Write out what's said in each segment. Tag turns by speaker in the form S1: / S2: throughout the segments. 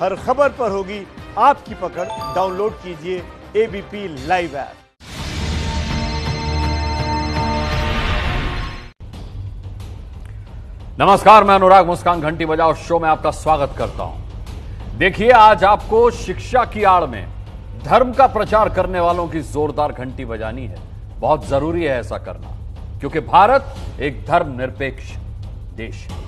S1: हर खबर पर होगी आपकी पकड़। डाउनलोड कीजिए एबीपी लाइव ऐप।
S2: नमस्कार, मैं अनुराग मुस्कान घंटी बजाओ शो में आपका स्वागत करता हूं। देखिए, आज आपको शिक्षा की आड़ में धर्म का प्रचार करने वालों की जोरदार घंटी बजानी है। बहुत जरूरी है ऐसा करना, क्योंकि भारत एक धर्मनिरपेक्ष देश है,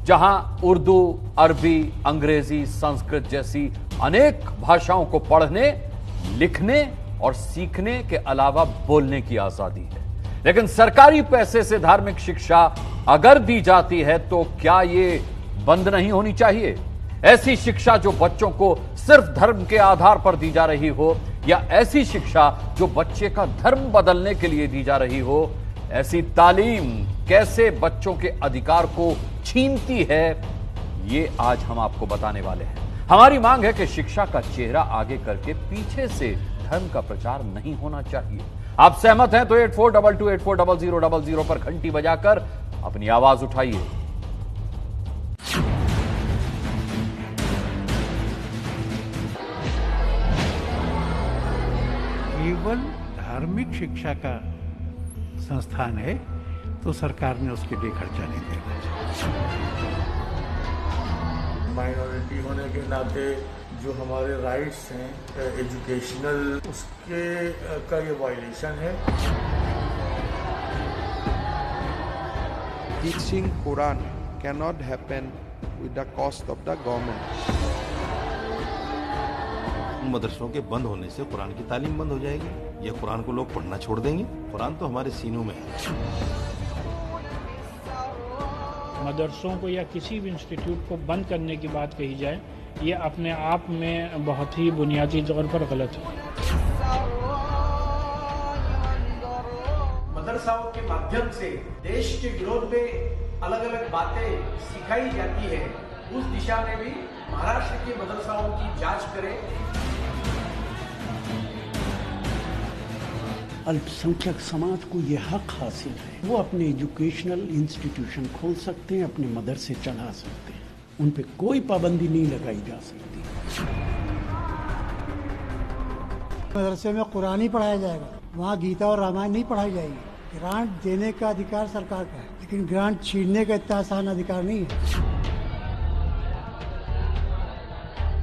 S2: जहां उर्दू, अरबी, अंग्रेजी, संस्कृत जैसी अनेक भाषाओं को पढ़ने, लिखने और सीखने के अलावा बोलने की आजादी है। लेकिन सरकारी पैसे से धार्मिक शिक्षा अगर दी जाती है तो क्या ये बंद नहीं होनी चाहिए? ऐसी शिक्षा जो बच्चों को सिर्फ धर्म के आधार पर दी जा रही हो, या ऐसी शिक्षा जो बच्चे का धर्म बदलने के लिए दी जा रही हो, ऐसी तालीम कैसे बच्चों के अधिकार को छीनती है, ये आज हम आपको बताने वाले हैं। हमारी मांग है कि शिक्षा का चेहरा आगे करके पीछे से धर्म का प्रचार नहीं होना चाहिए। आप सहमत हैं तो 8422840000 पर घंटी बजाकर अपनी आवाज उठाइए।
S3: केवल धार्मिक शिक्षा का संस्थान है तो सरकार ने उसके लिए खर्चा नहीं देना चाहिए।
S4: माइनॉरिटी होने के नाते जो हमारे राइट्स हैं एजुकेशनल, उसके का ये वायलेशन है।
S5: Teaching Quran cannot happen with the cost of the government.
S6: मदरसों के बंद होने से कुरान की तालीम बंद हो जाएगी, या कुरान को लोग पढ़ना छोड़ देंगे। कुरान तो हमारे सीनों में है।
S7: मदरसों को या किसी भी इंस्टीट्यूट को बंद करने की बात कही जाए, ये अपने आप में बहुत ही बुनियादी तौर पर गलत है।
S8: मदरसाओं के माध्यम से देश के विरोध में अलग अलग बातें सिखाई जाती है, उस दिशा में भी महाराष्ट्र के मदरसाओं की जांच करें।
S9: अल्पसंख्यक समाज को यह हक हासिल है, वो अपने एजुकेशनल इंस्टीट्यूशन खोल सकते हैं, अपने मदरसे चला सकते हैं, उन पे कोई पाबंदी नहीं लगाई जा सकती।
S10: मदरसे में कुरान ही पढ़ाया जाएगा, वहाँ गीता और रामायण नहीं पढ़ाई जाएगी। ग्रांट देने का अधिकार सरकार का है, लेकिन ग्रांट छीनने का इतना आसान अधिकार नहीं है।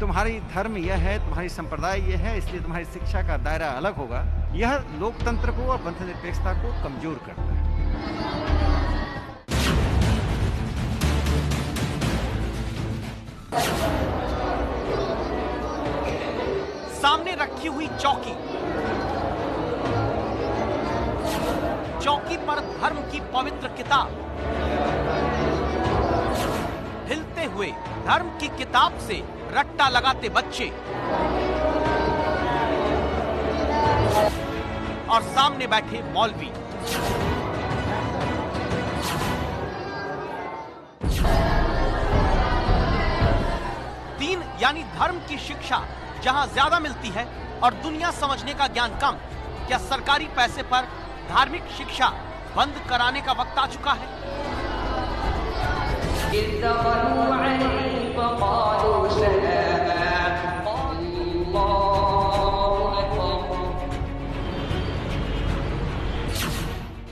S11: तुम्हारी धर्म यह है, तुम्हारी संप्रदाय यह है, इसलिए तुम्हारी शिक्षा का दायरा अलग होगा। यह लोकतंत्र को और धर्मनिरपेक्षता को कमजोर करता है।
S8: सामने रखी हुई चौकी पर धर्म की पवित्र किताब, हिलते हुए धर्म की किताब से रट्टा लगाते बच्चे, और सामने बैठे मौलवी। तीन यानी धर्म की शिक्षा जहां ज्यादा मिलती है और दुनिया समझने का ज्ञान कम। क्या सरकारी पैसे पर धार्मिक शिक्षा बंद कराने का वक्त आ चुका है?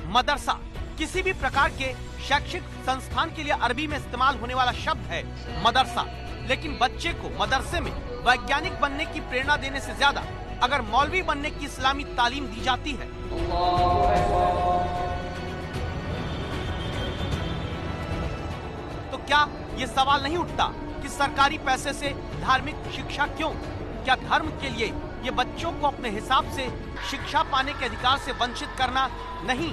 S8: मदरसा किसी भी प्रकार के शैक्षिक संस्थान के लिए अरबी में इस्तेमाल होने वाला शब्द है मदरसा, लेकिन बच्चे को मदरसे में वैज्ञानिक बनने की प्रेरणा देने से ज्यादा अगर मौलवी बनने की इस्लामी तालीम दी जाती है, तो क्या ये सवाल नहीं उठता कि सरकारी पैसे से धार्मिक शिक्षा क्यों? क्या धर्म के लिए ये बच्चों को अपने हिसाब से शिक्षा पाने के अधिकार से वंचित करना नहीं?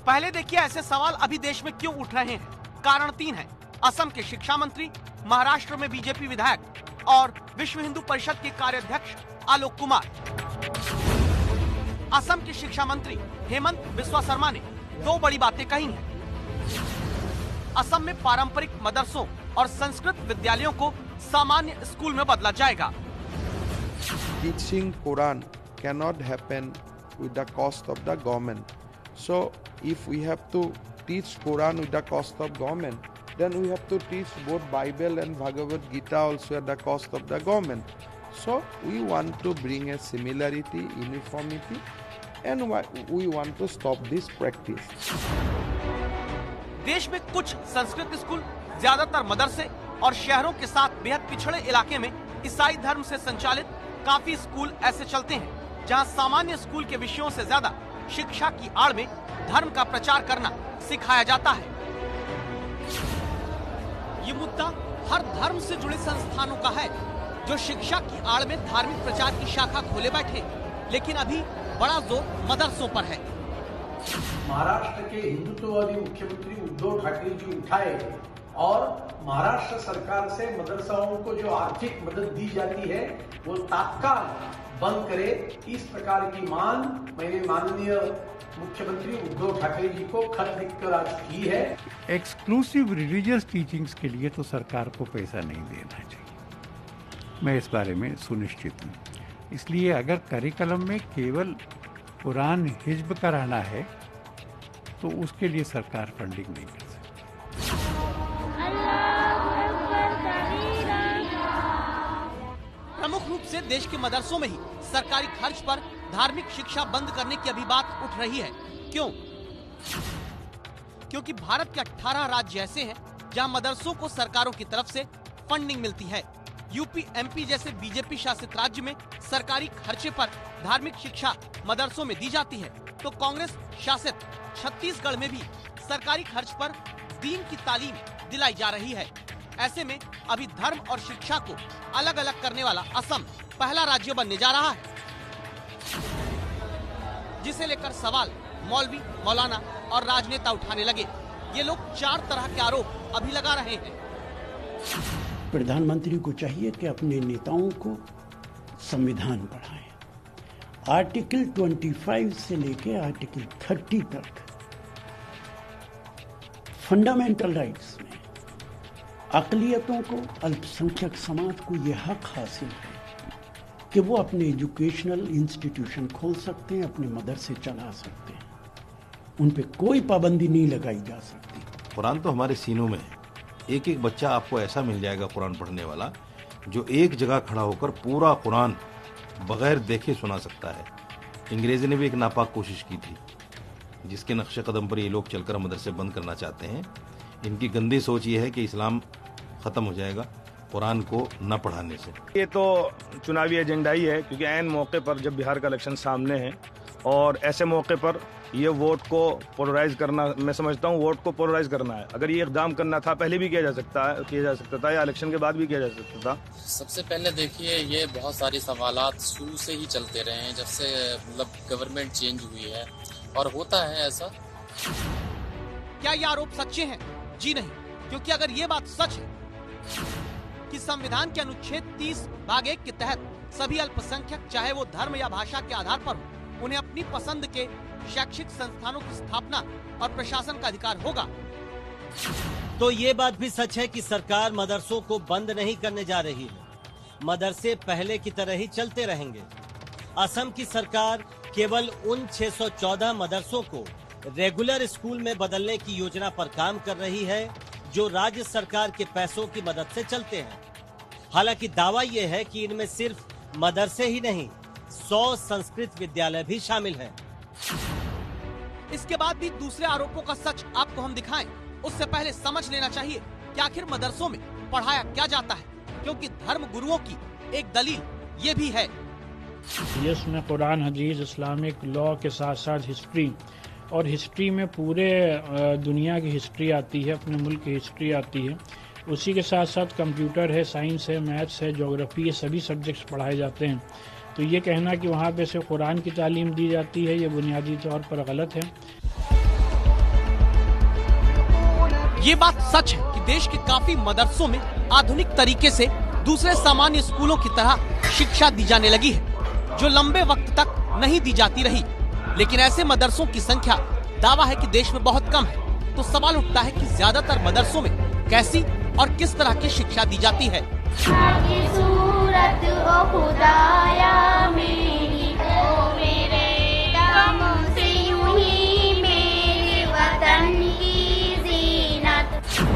S8: पहले देखिए, ऐसे सवाल अभी देश में क्यों उठ रहे हैं। कारण तीन है। असम के शिक्षा मंत्री, महाराष्ट्र में बीजेपी विधायक और विश्व हिंदू परिषद के कार्याध्यक्ष आलोक कुमार। असम के शिक्षा मंत्री हेमंत बिस्वा शर्मा ने दो बड़ी बातें कही हैं। असम में पारंपरिक मदरसों और संस्कृत विद्यालयों को सामान्य स्कूल में बदला जाएगा।
S5: Teaching Quran cannot happen with the cost of the government. So if we have to teach Quran with the cost of government, then we have to teach both Bible and Bhagavad Gita also at the cost of the government. So we want to bring a similarity, uniformity, and we want to stop this practice.
S8: देश में कुछ Sanskrit school, ज्यादातर मदरसे और शहरों के साथ बेहद पिछड़े इलाके में ईसाई धर्म से संचालित काफी स्कूल ऐसे चलते हैं जहां सामान्य स्कूल के विषयों से ज्यादा शिक्षा की आड़ में धर्म का प्रचार करना सिखाया जाता है। ये मुद्दा हर धर्म से जुड़े संस्थानों का है जो शिक्षा की आड़ में धार्मिक प्रचार की शाखा खोले बैठे, लेकिन अभी बड़ा जोर मदरसों पर है।
S9: महाराष्ट्र के हिंदुत्ववादी मुख्यमंत्री उद्धव ठाकरे जी उठाए और महाराष्ट्र सरकार से मदरसाओं को जो आर्थिक मदद दी जाती है वो तत्काल बंद करे, इस प्रकार की मांग मैंने माननीय मुख्यमंत्री उद्धव ठाकरे जी को खत लिखकर आज की है।
S3: एक्सक्लूसिव रिलीजियस टीचिंग्स के लिए तो सरकार को पैसा नहीं देना चाहिए, मैं इस बारे में सुनिश्चित हूँ। इसलिए अगर करिकुलम में केवल कुरान हिज्ब का रहना है तो उसके लिए सरकार फंडिंग नहीं कर सकती।
S8: प्रमुख रूप से देश के मदरसों में ही सरकारी खर्च पर धार्मिक शिक्षा बंद करने की अभी बात उठ रही है। क्यों? क्योंकि भारत के 18 राज्य ऐसे हैं जहां मदरसों को सरकारों की तरफ से फंडिंग मिलती है। यूपी, एमपी जैसे बीजेपी शासित राज्य में सरकारी खर्चे पर धार्मिक शिक्षा मदरसों में दी जाती है, तो कांग्रेस शासित छत्तीसगढ़ में भी सरकारी खर्च पर दीन की तालीम दिलाई जा रही है। ऐसे में अभी धर्म और शिक्षा को अलग अलग करने वाला असम पहला राज्य बनने जा रहा है, जिसे लेकर सवाल मौलवी, मौलाना और राजनेता उठाने लगे। ये लोग 4 तरह के आरोप अभी लगा रहे हैं।
S9: प्रधानमंत्री को चाहिए कि अपने नेताओं को संविधान पढ़ाएं। आर्टिकल 25 से लेके आर्टिकल 30 तक फंडामेंटल राइट्स में अक़लियतों को, अल्पसंख्यक समाज को यह हक हासिल है कि वो अपने एजुकेशनल इंस्टीट्यूशन खोल सकते हैं, अपने मदरसे चला सकते हैं, उन पे कोई पाबंदी नहीं लगाई जा सकती।
S6: कुरान तो हमारे सीनों में है। एक एक बच्चा आपको ऐसा मिल जाएगा कुरान पढ़ने वाला जो एक जगह खड़ा होकर पूरा कुरान बगैर देखे सुना सकता है। अंग्रेजी ने भी एक नापाक कोशिश की थी, जिसके नक्शे कदम पर ये लोग चलकर मदरसे बंद करना चाहते हैं। इनकी गंदी सोच ये है कि इस्लाम खत्म हो जाएगा कुरान को न पढ़ाने से।
S12: ये तो चुनावी एजेंडा ही है, क्योंकि ऐन मौके पर जब बिहार का इलेक्शन सामने है और ऐसे मौके पर ये वोट को पोलराइज करना, मैं समझता हूँ वोट को पोलराइज करना है। अगर ये इक़दाम करना था पहले भी किया जा सकता था या इलेक्शन के बाद भी किया जा सकता था।
S13: सबसे पहले देखिए, ये बहुत सारी सवालात शुरू से ही चलते रहे हैं, जब से मतलब गवर्नमेंट चेंज हुई है, और होता है ऐसा।
S8: क्या ये आरोप सच्चे हैं? जी नहीं, क्योंकि अगर ये बात सच है कि संविधान के अनुच्छेद 30(1) के तहत सभी अल्पसंख्यक, चाहे वो धर्म या भाषा के आधार पर हो, उन्हें अपनी पसंद के शैक्षिक संस्थानों की स्थापना और प्रशासन का अधिकार होगा,
S14: तो ये बात भी सच है कि सरकार मदरसों को बंद नहीं करने जा रही है। मदरसे पहले की तरह ही चलते रहेंगे। असम की सरकार केवल उन 614 मदरसों को रेगुलर स्कूल में बदलने की योजना पर काम कर रही है जो राज्य सरकार के पैसों की मदद से चलते हैं। हालांकि दावा यह है कि इनमें सिर्फ मदरसे ही नहीं, 100 संस्कृत विद्यालय भी शामिल हैं।
S8: इसके बाद भी दूसरे आरोपों का सच आपको हम दिखाएं, उससे पहले समझ लेना चाहिए कि आखिर मदरसों में पढ़ाया क्या जाता है, क्योंकि धर्म गुरुओं की एक दलील ये भी है।
S7: जिसमें कुरान, हदीस, इस्लामिक लॉ के साथ साथ हिस्ट्री, और हिस्ट्री में पूरे दुनिया की हिस्ट्री आती है, अपने मुल्क की हिस्ट्री आती है। उसी के साथ साथ कंप्यूटर है, साइंस है, मैथ्स है, ज्योग्राफी, ये सभी सब्जेक्ट्स पढ़ाए जाते हैं। तो ये कहना कि वहाँ पे से कुरान की तालीम दी जाती है, ये बुनियादी तौर पर गलत है।
S8: ये बात सच है कि देश के काफी मदरसों में आधुनिक तरीके से दूसरे सामान्य स्कूलों की तरह शिक्षा दी जाने लगी है, जो लंबे वक्त तक नहीं दी जाती रही। लेकिन ऐसे मदरसों की संख्या दावा है कि देश में बहुत कम है। तो सवाल उठता है कि ज्यादातर मदरसों में कैसी और किस तरह की शिक्षा दी जाती है।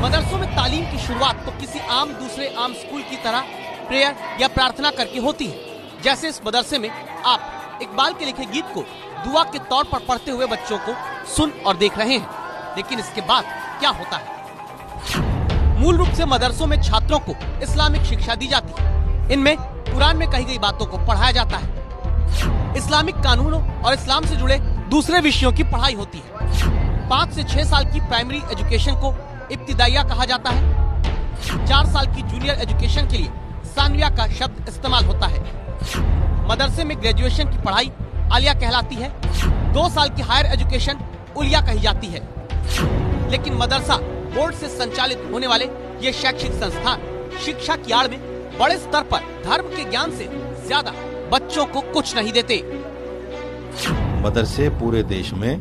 S8: मदरसों में तालीम की शुरुआत तो किसी आम दूसरे आम स्कूल की तरह प्रेयर या प्रार्थना करके होती है। जैसे इस मदरसे में आप इकबाल के लिखे गीत को दुआ के तौर पर पढ़ते हुए बच्चों को सुन और देख रहे हैं। लेकिन इसके बाद क्या होता है? मूल रूप से मदरसों में छात्रों को इस्लामिक शिक्षा दी जाती है। इनमें कुरान में कही गई बातों को पढ़ाया जाता है। इस्लामिक कानूनों और इस्लाम से जुड़े दूसरे विषयों की पढ़ाई होती है। 5 से 6 साल की प्राइमरी एजुकेशन को इब्तिदाइया कहा जाता है। 4 साल की जूनियर एजुकेशन के लिए सानविया का शब्द इस्तेमाल होता है। मदरसे में ग्रेजुएशन की पढ़ाई आलिया कहलाती है। 2 साल की हायर एजुकेशन उलिया कही जाती है। लेकिन मदरसा बोर्ड से संचालित होने वाले ये शैक्षिक संस्थान शिक्षा की आड़ में बड़े स्तर पर धर्म के ज्ञान से ज्यादा बच्चों को कुछ नहीं देते।
S6: मदरसे पूरे देश में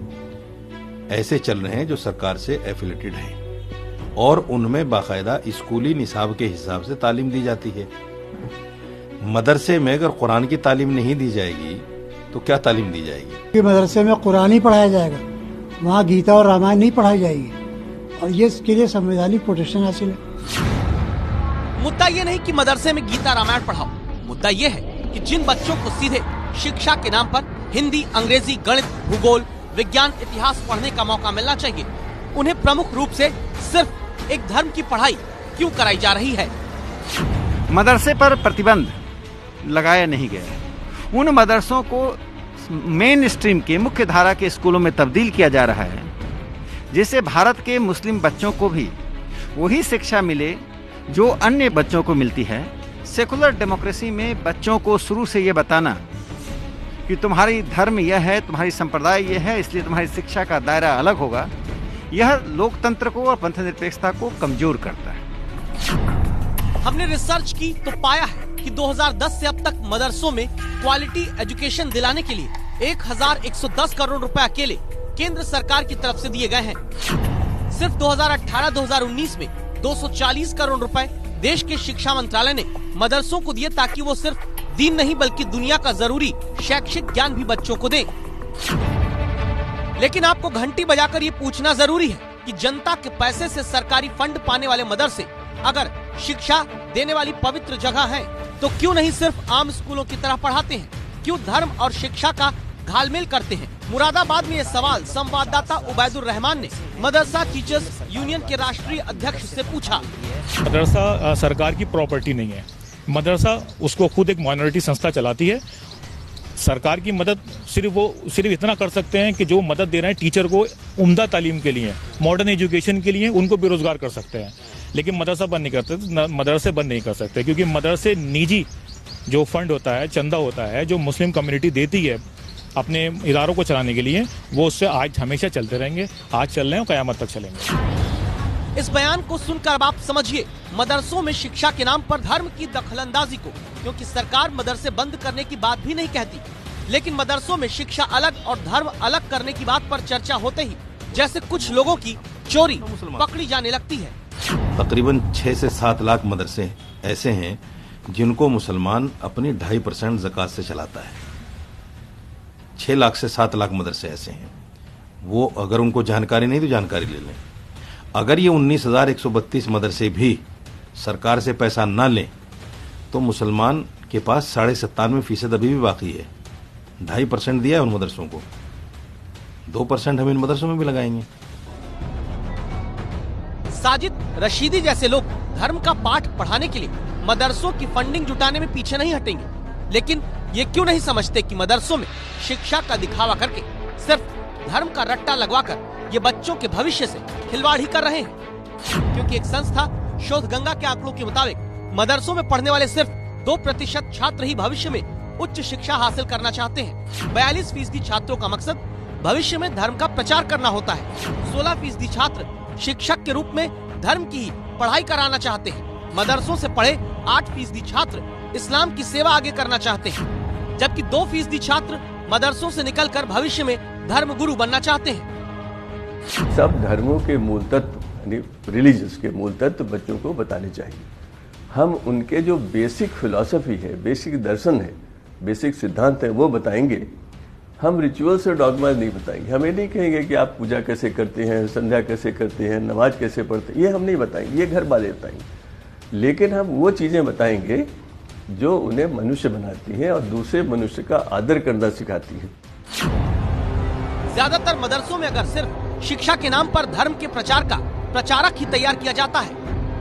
S6: ऐसे चल रहे हैं जो सरकार से एफिलेटेड हैं और उनमें बाकायदा स्कूली निसाब के हिसाब से तालीम दी जाती है। मदरसे में अगर कुरान की तालीम नहीं दी जाएगी तो क्या तालीम दी जाएगी?
S10: मदरसे में कुरान ही पढ़ाया जाएगा, वहाँ गीता और रामायण नहीं पढ़ाई जाएगी और ये इसके लिए संवैधानिक प्रोटेक्शन हासिल है।
S8: मुद्दा ये नहीं कि मदरसे में गीता रामायण पढ़ाओ, मुद्दा ये है कि जिन बच्चों को सीधे शिक्षा के नाम पर हिंदी, अंग्रेजी, गणित, भूगोल, विज्ञान, इतिहास पढ़ने का मौका मिलना चाहिए, उन्हें प्रमुख रूप से सिर्फ एक धर्म की पढ़ाई क्यों कराई जा रही है?
S11: मदरसे पर प्रतिबंध लगाया नहीं गया। उन मदरसों को मेन स्ट्रीम के मुख्य धारा के स्कूलों में तब्दील किया जा रहा है, जिससे भारत के मुस्लिम बच्चों को भी वही शिक्षा मिले जो अन्य बच्चों को मिलती है। सेकुलर डेमोक्रेसी में बच्चों को शुरू से ये बताना कि तुम्हारी धर्म यह है, तुम्हारी संप्रदाय यह है, इसलिए तुम्हारी शिक्षा का दायरा अलग होगा, यह लोकतंत्र को और पंथ निरपेक्षता को कमजोर करता है।
S8: हमने रिसर्च की तो पाया है कि 2010 से अब तक मदरसों में क्वालिटी एजुकेशन दिलाने के लिए 1110 करोड़ रुपए अकेले केंद्र सरकार की तरफ से दिए गए हैं। सिर्फ 2018-2019 में 240 करोड़ रुपए देश के शिक्षा मंत्रालय ने मदरसों को दिए ताकि वो सिर्फ दीन नहीं बल्कि दुनिया का जरूरी शैक्षिक ज्ञान भी बच्चों को दें। लेकिन आपको घंटी बजाकर ये पूछना जरूरी है कि जनता के पैसे से सरकारी फंड पाने वाले मदरसे अगर शिक्षा देने वाली पवित्र जगह है तो क्यों नहीं सिर्फ आम स्कूलों की तरह पढ़ाते हैं? क्यों धर्म और शिक्षा का घालमेल करते हैं? मुरादाबाद में ये सवाल संवाददाता उबैदुर रहमान ने मदरसा टीचर्स यूनियन के राष्ट्रीय अध्यक्ष से पूछा।
S15: मदरसा सरकार की प्रॉपर्टी नहीं है। मदरसा उसको खुद एक माइनॉरिटी संस्था चलाती है। सरकार की मदद सिर्फ इतना कर सकते हैं कि जो मदद दे रहे हैं टीचर को उम्दा तालीम के लिए, मॉडर्न एजुकेशन के लिए, उनको बेरोजगार कर सकते हैं। लेकिन मदरसा बंद नहीं करते, मदरसे बंद नहीं कर सकते, क्योंकि मदरसे निजी जो फंड होता है, चंदा होता है, जो मुस्लिम कम्युनिटी देती है अपने इदारों को चलाने के लिए, वो उससे आज हमेशा चलते रहेंगे। आज चल रहे हैं और कयामत तक चलेंगे।
S8: इस बयान को सुनकर अब आप समझिए मदरसों में शिक्षा के नाम पर धर्म की दखलंदाजी को, क्योंकि सरकार मदरसे बंद करने की बात भी नहीं कहती, लेकिन मदरसों में शिक्षा अलग और धर्म अलग करने की बात पर चर्चा होते ही जैसे कुछ लोगों की चोरी पकड़ी जाने लगती है।
S6: तकरीबन 6 से 7 लाख मदरसे ऐसे हैं जिनको मुसलमान अपनी 2.5% ज़कात से चलाता है। 6 लाख से 7 लाख मदरसे ऐसे हैं। वो अगर उनको जानकारी नहीं तो जानकारी ले लें। अगर ये 19,132 मदरसे भी सरकार से पैसा ना लें तो मुसलमान के पास 97.5% अभी भी बाकी है। 2.5% दिया है उन मदरसों को, 2% हम इन मदरसों में भी लगाएंगे।
S8: साजिद रशीदी जैसे लोग धर्म का पाठ पढ़ाने के लिए मदरसों की फंडिंग जुटाने में पीछे नहीं हटेंगे, लेकिन ये क्यों नहीं समझते कि मदरसों में शिक्षा का दिखावा करके सिर्फ धर्म का रट्टा लगवाकर ये बच्चों के भविष्य से खिलवाड़ ही कर रहे हैं। क्योंकि एक संस्था शोध गंगा के आंकड़ों के मुताबिक मदरसों में पढ़ने वाले सिर्फ 2% छात्र ही भविष्य में उच्च शिक्षा हासिल करना चाहते हैं। 42% छात्रों का मकसद भविष्य में धर्म का प्रचार करना होता है। 16% छात्र शिक्षक के रूप में धर्म की पढ़ाई कराना चाहते हैं। मदरसों से पढ़े 8% छात्र इस्लाम की सेवा आगे करना चाहते हैं, जबकि 2% छात्र मदरसों से निकलकर भविष्य में धर्म गुरु बनना चाहते हैं।
S16: सब धर्मों के मूल तत्व, रिलीजियस के मूल तत्व बच्चों को बताने चाहिए। हम उनके जो बेसिक फिलॉसफी है, बेसिक दर्शन है, बेसिक सिद्धांत है, वो बताएंगे। हम रिचुअल्स और डॉगमाज नहीं बताएंगे। हम ये नहीं कहेंगे कि आप पूजा कैसे करते हैं, संध्या कैसे करते हैं, नमाज कैसे पढ़ते हैं, ये हम नहीं बताएंगे, ये घर वाले बताएंगे। लेकिन हम वो चीज़ें बताएंगे जो उन्हें मनुष्य बनाती हैं और दूसरे मनुष्य का आदर करना सिखाती है।
S8: ज्यादातर मदरसों में अगर सिर्फ शिक्षा के नाम पर धर्म के प्रचार का प्रचारक ही तैयार किया जाता है,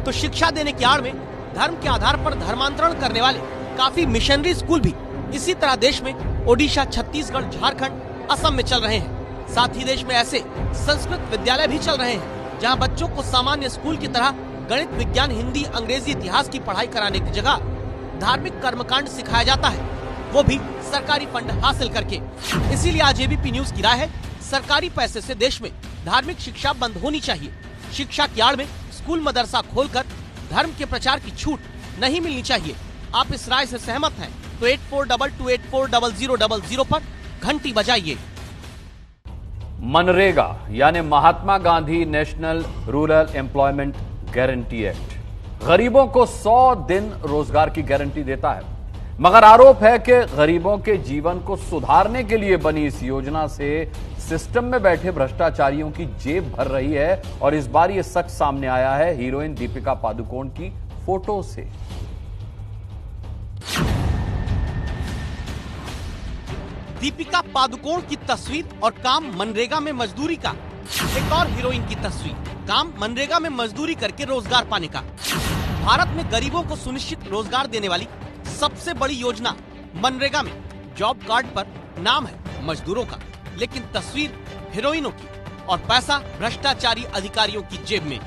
S8: तो शिक्षा देने की आड़ में धर्म के आधार पर धर्मांतरण करने वाले काफी मिशनरी स्कूल भी इसी तरह देश में ओडिशा, छत्तीसगढ़, झारखंड, असम में चल रहे हैं। साथ ही देश में ऐसे संस्कृत विद्यालय भी चल रहे हैं जहां बच्चों को सामान्य स्कूल की तरह गणित, विज्ञान, हिंदी, अंग्रेजी, इतिहास की पढ़ाई कराने की जगह धार्मिक कर्मकांड सिखाया जाता है, वो भी सरकारी फंड हासिल करके। इसीलिए आज एबीपी न्यूज की राय है, सरकारी पैसे से देश में धार्मिक शिक्षा बंद होनी चाहिए। शिक्षा की आड़ में स्कूल, मदरसा खोलकर धर्म के प्रचार की छूट नहीं मिलनी चाहिए। आप इस राय से सहमत हैं तो 8422840000 पर घंटी बजाइए।
S2: मनरेगा यानी Mahatma Gandhi national rural employment guarantee act गरीबों को 100 दिन रोजगार की गारंटी देता है, मगर आरोप है कि गरीबों के जीवन को सुधारने के लिए बनी इस योजना से सिस्टम में बैठे भ्रष्टाचारियों की जेब भर रही है। और इस बार यह सच सामने आया है हीरोइन दीपिका पादुकोण की फोटो से।
S8: दीपिका पादुकोण की तस्वीर और काम मनरेगा में मजदूरी का। एक और हीरोइन की तस्वीर, काम मनरेगा में मजदूरी करके रोजगार पाने का। भारत में गरीबों को सुनिश्चित रोजगार देने वाली सबसे बड़ी योजना मनरेगा में जॉब कार्ड पर नाम है मजदूरों का, लेकिन तस्वीर हीरोइनों की और पैसा भ्रष्टाचारी अधिकारियों की जेब में।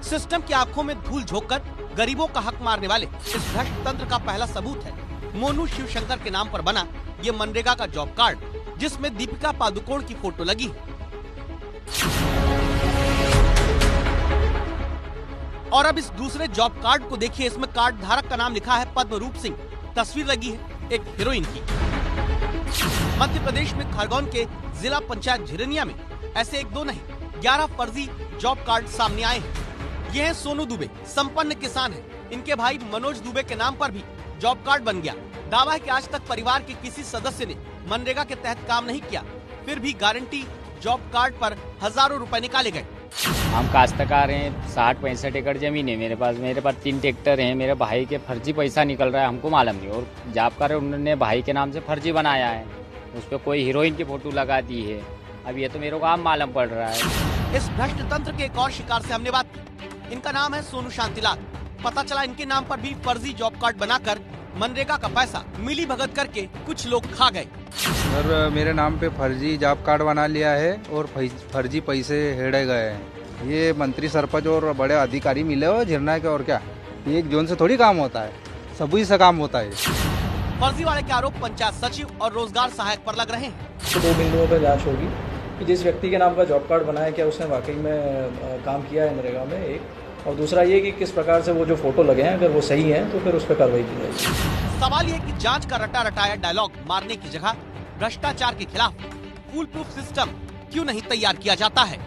S8: सिस्टम की आंखों में धूल झोंककर गरीबों का हक मारने वाले इस भ्रष्ट तंत्र का पहला सबूत है मोनू शिवशंकर के नाम पर बना ये मनरेगा का जॉब कार्ड, जिसमें दीपिका पादुकोण की फोटो लगी है। और अब इस दूसरे जॉब कार्ड को देखिए, इसमें कार्ड धारक का नाम लिखा है पद्मरूप सिंह, तस्वीर लगी है एक हीरोइन की। मध्य प्रदेश में खरगोन के जिला पंचायत झिरनिया में ऐसे एक दो नहीं 11 फर्जी जॉब कार्ड सामने आए हैं। ये है सोनू दुबे, संपन्न किसान हैं। इनके भाई मनोज दुबे के नाम पर भी जॉब कार्ड बन गया। दावा है कि आज तक परिवार के किसी सदस्य ने मनरेगा के तहत काम नहीं किया, फिर भी गारंटी जॉब कार्ड पर हजारों रुपए निकाले गए।
S17: हम काश्तकार हैं, 60-65 एकड़ जमीन है मेरे पास 3 ट्रैक्टर हैं। मेरे भाई के फर्जी पैसा निकल रहा है, हमको मालूम नहीं। और जॉब कार्ड उन्होंने भाई के नाम से फर्जी बनाया है, उस पर कोई हीरोइन की फोटो लगा दी है। अब ये तो मेरे को आम मालूम पड़ रहा है।
S8: इस भ्रष्ट तंत्र के एक और शिकार से हमने बात की। इनका नाम है सोनू शांतिलाल। पता चला इनके नाम पर भी फर्जी जॉब कार्ड बनाकर मनरेगा का पैसा मिली भगत करके कुछ लोग खा गए।
S18: सर, मेरे नाम पे फर्जी जॉब कार्ड बना लिया है और फर्जी पैसे हेड़े गए हैं। ये मंत्री, सरपंच और बड़े अधिकारी मिले हो झिरना के, और क्या एक जोन से थोड़ी काम होता है, सभी से काम होता है।
S8: फर्जी वाले के आरोप पंचायत सचिव और रोजगार सहायक पर लग रहे हैं।
S19: तो 2 बिंदुओं पर जांच होगी कि जिस व्यक्ति के नाम का जॉब कार्ड बनाया, क्या उसने वाकई में काम किया है मनरेगा में, एक, और दूसरा ये कि किस प्रकार से वो जो फोटो लगे हैं अगर वो सही हैं तो फिर उस पर कार्रवाई की जाएगी।
S8: सवाल ये कि जांच का रटा रटाया डायलॉग मारने की जगह भ्रष्टाचार के खिलाफ फूल प्रूफ सिस्टम क्यों नहीं तैयार किया जाता है।